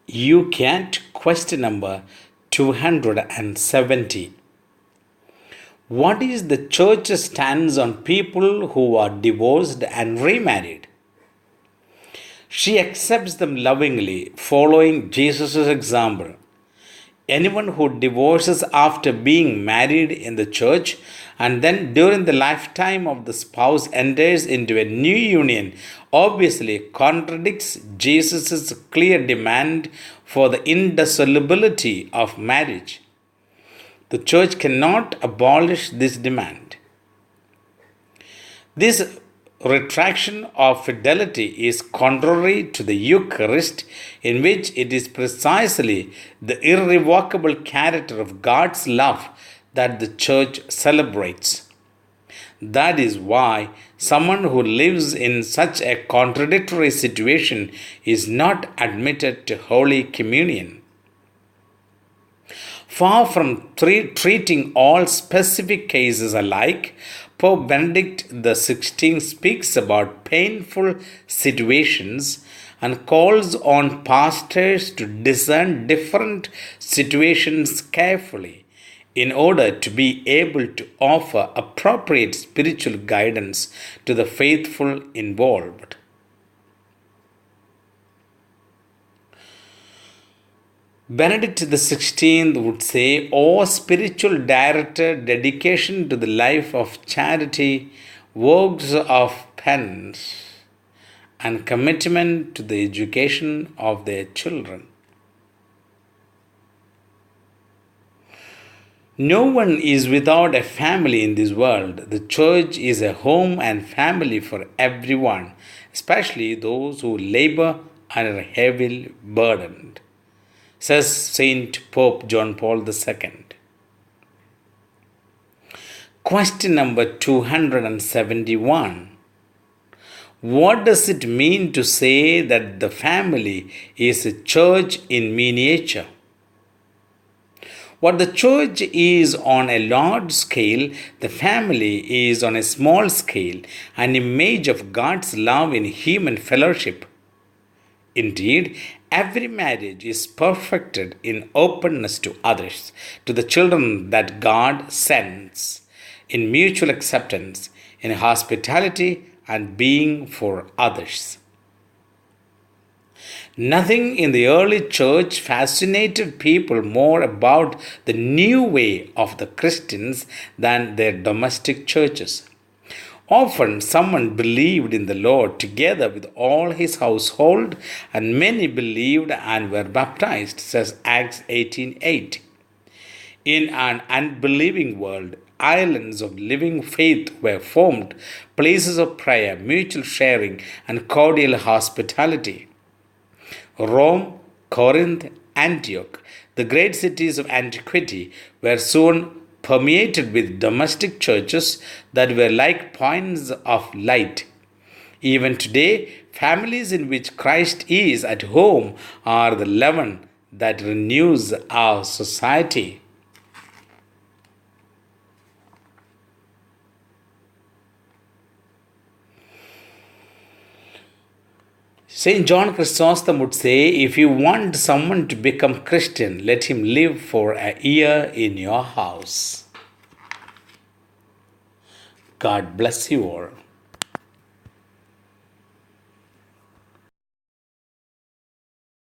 Youcat question number 270. What is the church's stance on people who are divorced and remarried? She accepts them lovingly, following Jesus' example. Anyone who divorces after being married in the church and then during the lifetime of the spouse enters into a new union obviously contradicts Jesus' clear demand for the indissolubility of marriage. The church cannot abolish this demand. This retraction of fidelity is contrary to the Eucharist, in which it is precisely the irrevocable character of God's love that the church celebrates. That is why someone who lives in such a contradictory situation is not admitted to Holy Communion. Far from treating all specific cases alike, Pope Benedict XVI speaks about painful situations and calls on pastors to discern different situations carefully in order to be able to offer appropriate spiritual guidance to the faithful involved. Benedict XVI would say, "O spiritual director, dedication to the life of charity, works of penance, and commitment to the education of their children." No one is without a family in this world. The church is a home and family for everyone, especially those who labor and are heavily burdened, says Saint Pope John Paul II. Question number 271. What does it mean to say that the family is a church in miniature? What the church is on a large scale, the family is on a small scale, an image of God's love in human fellowship. Indeed, every marriage is perfected in openness to others, to the children that God sends, in mutual acceptance, in hospitality and being for others. Nothing in the early church fascinated people more about the new way of the Christians than their domestic churches. Often someone believed in the Lord together with all his household, and many believed and were baptized, says Acts 18:8. In an unbelieving world, islands of living faith were formed, places of prayer, mutual sharing, and cordial hospitality. Rome, Corinth, Antioch, the great cities of antiquity, were soon permeated with domestic churches that were like points of light. Even today, families in which Christ is at home are the leaven that renews our society. St. John Chrysostom would say, if you want someone to become Christian, let him live for a year in your house. God bless you all.